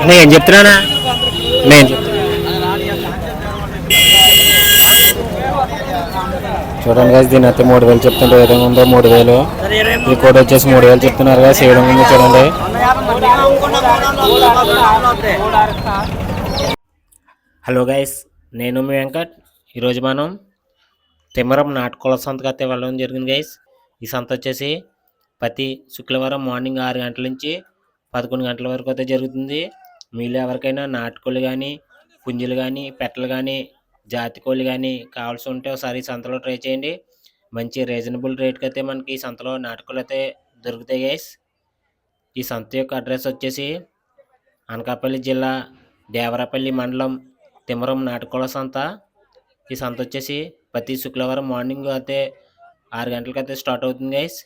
నేను చెప్తున్నానా నేను చూడండి guys, దీని అయితే 3000 చెప్తుంటే ఏ విధంగా ఉందో. 3000 ఈ కోడ్ వచ్చేసి 3000 చెప్తున్నారు కదా, ఏ విధంగా ఉందో చూడండి. హలో గైస్, నేను మీ వెంకట్. ఈరోజు మనం తిమ్మరం నాటుకోళ్ళ సంతకు అయితే వెళ్ళడం జరిగింది గైస్. ఈ సంత వచ్చేసి ప్రతి శుక్రవారం మార్నింగ్ 6 గంటల నుంచి 11 గంటల వరకు అయితే జరుగుతుంది. మీలో ఎవరికైనా నాటుకోళ్ళు కానీ, పుంజులు కానీ, పెట్టలు కానీ, జాతి కోళ్ళు కానీ కావాల్సి ఉంటే ఒకసారి ఈ సంతలో ట్రై చేయండి. మంచి రీజనబుల్ రేట్కి అయితే మనకి ఈ సంతలో నాటుకోళ్ళు అయితే దొరుకుతాయి గైస్. ఈ సంత యొక్క అడ్రస్ వచ్చేసి అనకాపల్లి జిల్లా దేవరాపల్లి మండలం తిమ్మరం నాటుకోళ్ళ సంత. ఈ సంత వచ్చేసి ప్రతి శుక్రవారం మార్నింగ్ అయితే 6 గంటలకు అయితే స్టార్ట్ అవుతుంది గైస్.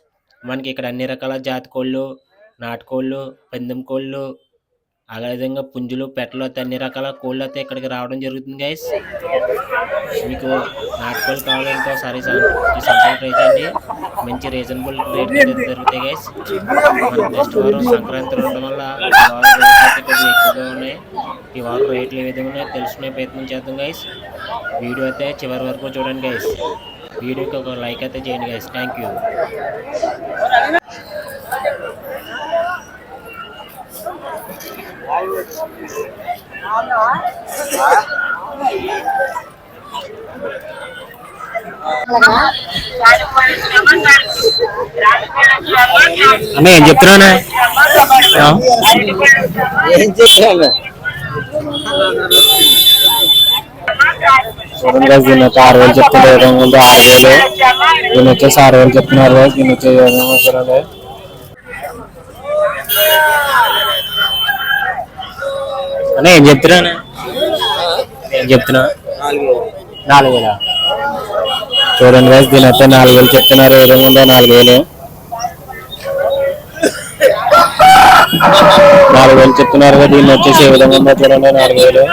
మనకి ఇక్కడ అన్ని రకాల జాతి కోళ్ళు, నాటుకోళ్ళు, పందెం కోళ్ళు, అదేవిధంగా పుంజులు, పెట్టలు అయితే అన్ని రకాల కోళ్ళు అయితే ఇక్కడికి రావడం జరుగుతుంది గైస్. మీకు నాటుకోళ్ళు కావాలంటే ఒకసారి ఈ సంతలో ట్రై చేయండి. మంచి రీజనబుల్ రేట్ అయితే దొరుకుతాయి గైస్. మనకి నెక్స్ట్ వారం సంక్రాంతి ఉండడం వల్ల ఈ వారం రేట్లు అయితే కొద్దిగా ఎక్కువగా ఉన్నాయి. ఈ వారం రేట్లు ఏ విధంగా ఉన్నాయో తెలుసుకునే ప్రయత్నం చేద్దాం గైస్. వీడియో అయితే చివరి వరకు చూడండి గైస్. వీడియోకి ఒక లైక్ అయితే చేయండి గైస్. Thank you. అన్న ఏం చెప్తున్నానా చూడండి గైస్, దీన్ని అయితే 6000 చెప్తున్నారు. 6000 దీన్ని వచ్చేసి 6000 చెప్తున్నారు. దీన్ని వచ్చే చూడండి. అన్న ఏం చెప్తున్నానా ఏం చెప్తున్నా 4000 చూడండి గైస్, దీని అయితే 4000 చెప్తున్నారు. ఏ విధంగా ఉందో 4000 చెప్తున్నారు కదా. దీన్ని వచ్చేసి ఏ విధంగా ఉందో చూడండి. 4000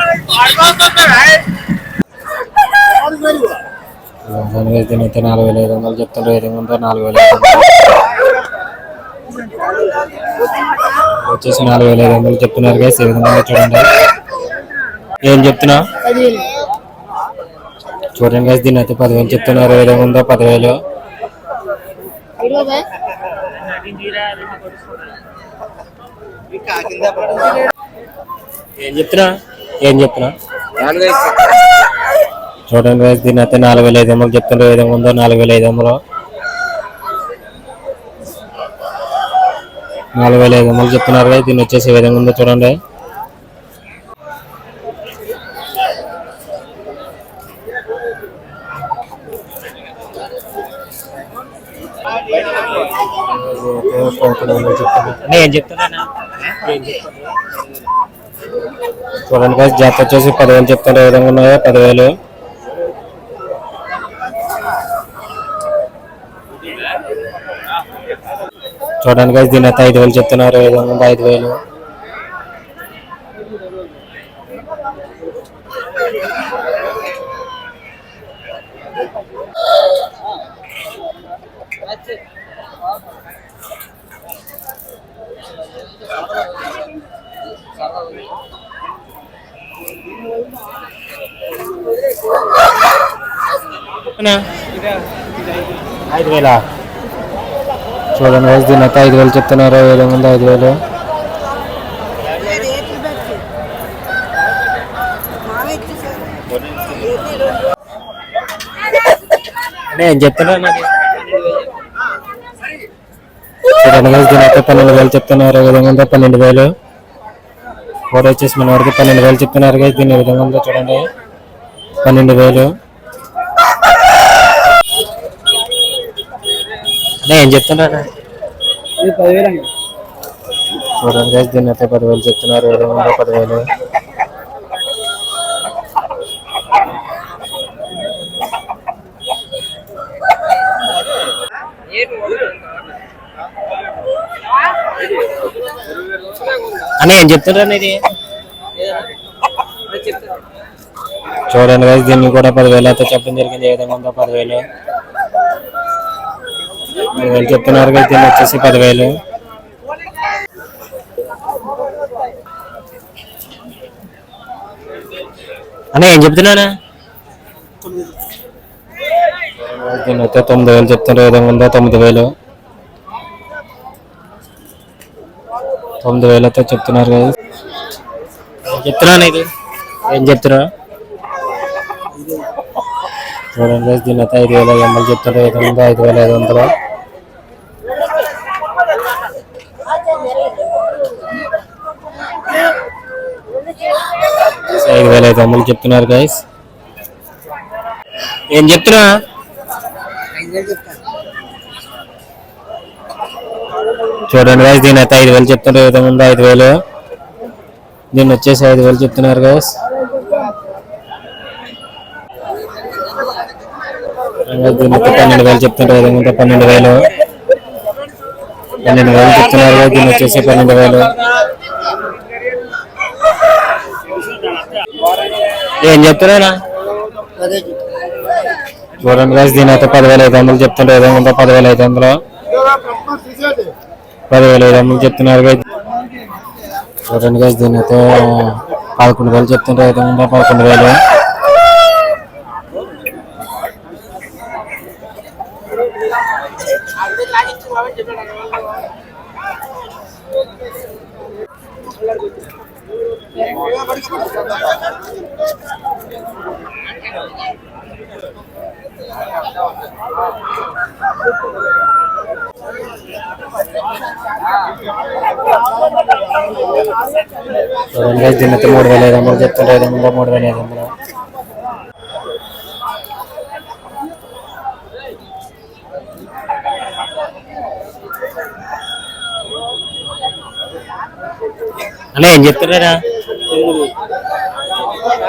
దీని అయితే 4500 చెప్తున్నారు. ఏ విధంగా ఉందో 4500 వచ్చేసి 4500 చెప్తున్నారు గైస్. ఏ విధంగా ఉందో చూడండి. ఏం చెప్తున్నా చూడండి గైస్, దీన్ని అయితే 10,000 చెప్తున్నారు. ఏ విధంగా ఉందో 10,000 ఏం చెప్తున్నా చూడండి గైస్, దీన్ని అయితే 4500 చెప్తున్నారు. ఏ విధంగా ఉందో 4500 చెప్తున్నారు గైస్. దీన్ని వచ్చేసి ఏ విధంగా ఉందో చూడండి. ఏం చెప్తున్నా చూడండి గైస్, జాత వచ్చేసి 10,000 చెప్తున్నారు. ఏ విధంగా ఉన్నాయో 10,000 చూడండి గైస్, దీని అయితే 5,000 చెప్తున్నారు. ఏ విధంగా ఉందో 5,000 5,000 చూడండి గైస్, దీని అయితే 5,000 చెప్తున్నారు. ఏ విధంగా ఉందో 5,000 ఏం చెప్తున్నా చూడండి గైస్, దీని అయితే 12,000 చెప్తున్నారు. ఏ విధంగా ఉందో 12,000 కోడ్ వచ్చేసి మన వరకు 12,000 చెప్తున్నారు గైస్. దీని ఏ విధంగా ఉందో చూడండి. 12,000 ఏం చెప్తున్నా చూడండి గైస్, దీన్ని అయితే 10,000 చెప్తున్నారు. ఏ విధంగా ఉందో 10,000 అన్న ఏం చెప్తున్నారు. ఇది చూడండి గైస్, దీన్ని కూడా 10,000 అయితే చెప్పడం జరిగింది. ఏ విధంగా ఉందో 10,000 చెప్తున్నారు గైస్. దీన్ని వచ్చేసి 10,000 అన్న ఏం చెప్తున్నానా దీనితో 9,000 చెప్తున్నారు. ఏ విధంగా ఉందో 9,000 9,000తో చెప్తున్నారు కదా. చెప్తున్నాను ఇది ఏం చెప్తున్నా చూడండి. దీనితో 5,500 చెప్తున్నారు. ఏ విధంగా ఉందో 5,500 5,500 చెప్తున్నారు గైస్. ఏం చెప్తున్నా చూడండి గైస్. దీని అయితే 5,000 చెప్తున్నారు. ఏ విధంగా ఉందో 5,000. దీన్ని వచ్చేసి 5,000 చెప్తున్నారు గైస్. దీనికి 12,000 చెప్తున్నారు. ఏ విధంగా ఉందో 12,000 చెప్తున్నారు. దీన్ని వచ్చేసి 12,000. ఏం చెప్తున్నారా చూడండి గైస్. దీని అయితే 10,500 చెప్తుంటే ఏ విధంగా ఉందో 10,500 10,500 చెప్తున్నారు గైస్. చూడండి గైస్. దీని అయితే 11,000 చెప్తుంటే ఏ విధంగా ఉందో 11,000. చూడండి గైస్. దీని అయితే 3,500 చెప్తుంటే ఏ విధంగా ఉందో 3,500. అలా ఏం చెప్తున్నారా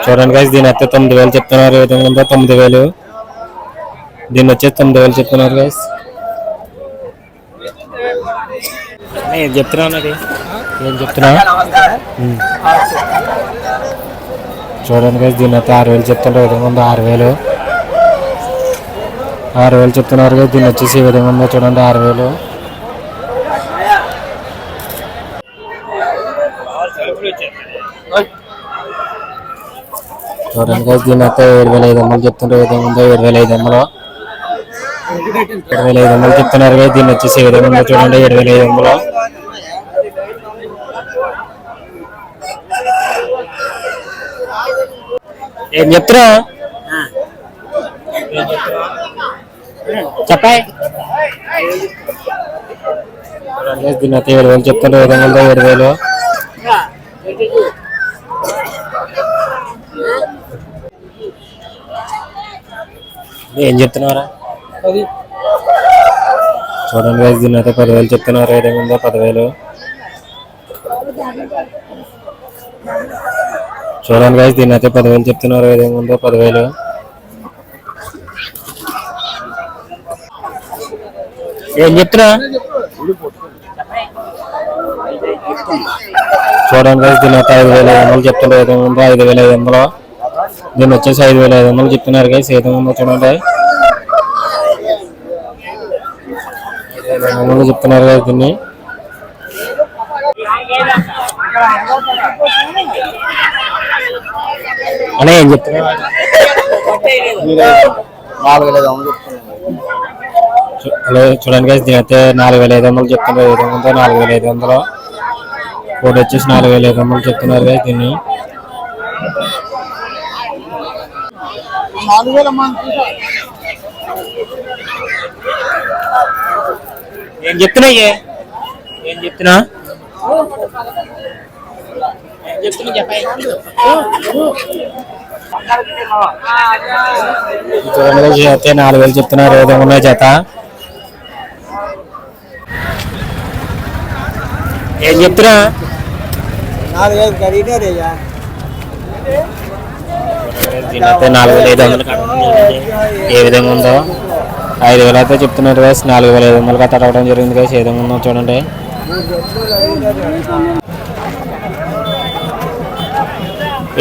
చూడండి గైస్. దీని అయితే 9,000 చెప్తున్నారు. ఏ విధంగా ఉందో 9,000. దీన్ని వచ్చేసి 9,000 చెప్తున్నారు గైస్. ఏం చెప్తున్నా అన్నది ఏం చెప్తున్నా చూడండి గైస్. దీని అయితే 6,000 చెప్తున్నారు. ఏ విధంగా ఉందో 6,000 చెప్తున్నారు గైస్. దీన్ని వచ్చేసి ఏ విధంగా ఉందో చూడండి 6,000. చూడండి గైస్. దీని అయితే 7,500 చెప్తున్నారు. ఏ విధంగా ఉందో 7,500 చెప్తున్నారు గైస్. దీన్ని వచ్చేసి ఏ విధంగా ఉందో చూడండి 7,500. ఏం చెప్తున్నా చెప్పాయి. దీన్ని అయితే 7,000 చెప్తున్నారు. ఏ విధంగా ఉందో 7,000. ఏం చెప్తున్నారా చూడండి గైస్. దీన్ని అయితే 10,000 చెప్తున్నారు. ఏ విధంగా ఉందో 10,000. చూడండి గైస్. దీన్ని అయితే 10,000 చెప్తున్నారు. ఏ విధంగా ఉందో 10,000. ఏం చెప్తున్నా చూడండి గైస్. దీన్ని అయితే 5,500 చెప్తున్నారు. ఏ విధంగా ఉందో 5,500. దీన్ని వచ్చేసి 5,500 చెప్తున్నారు గైస్. ఏ విధంగా ఉందో చూడండి 5,500 చెప్తున్నారు గైస్. దీన్ని అనే ఏం చెప్తున్నా చూడండి గైస్. దీని అయితే 4,500 చెప్తున్నారు. ఏ విధంగా ఉందో 4,500. కోడ్ వచ్చేసి 4,500 చెప్తున్నారు గైస్. దీన్ని ఏం చెప్తున్నా ఏం చెప్తున్నా చెప్పాయి. చూడండి అయితే 4,000 చెప్తున్నారు. ఏ విధంగా ఉన్నాయి జత ఏం చెప్తున్నా 4,500 ఏ విధంగా ఉందో 5,000 అయితే చెప్తున్నారు గైస్. 4,500 తడవడం జరిగింది గైస్. ఏ విధంగా ఉందో చూడండి.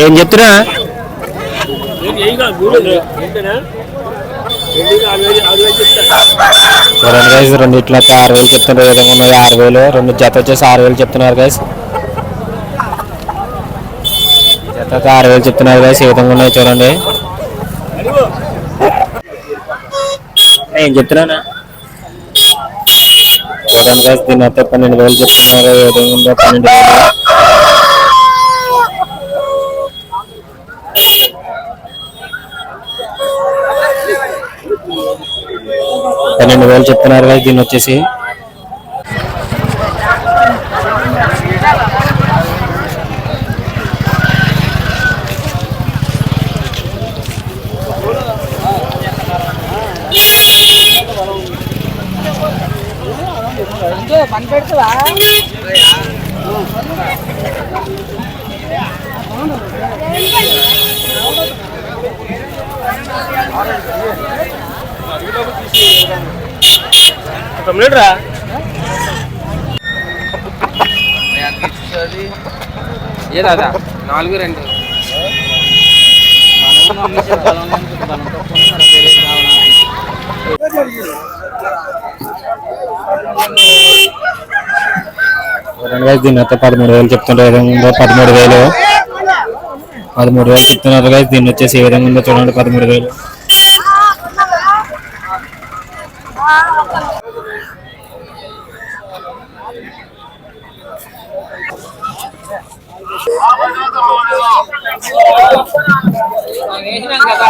ఏం చెప్తున్నా చూడండి గైస్. రెండిట్లో 6,000 చెప్తున్నారు. ఏ విధంగా ఉన్నాయి 6,000. రెండు జత వచ్చేసి 6,000 చెప్తున్నారు గైస్. జత జతక 6,000 చెప్తున్నారు గైస్. ఏ విధంగా ఉన్నాయి చూడండి. ఏం చెప్తున్నానా చూడండి గైస్. దీని అయితే 12,000 చెప్తున్నారు. ఏ విధంగా ఉందో 12,000. 12,000 చెప్తున్నారు గైస్ దీన్ని వచ్చేసి. పని పెడుతుందా 1 మినిట్ రా. ఏ దాదా 4-2 దీన్ని అయితే 13,000 చెప్తుంటే ఏ విధంగా ఉందో 13,000. 13,000 చెప్తున్నారు గైస్. దీన్ని వచ్చేసి ఏ విధంగా ఉందో చూడండి. 13,000. వేసినాం కదా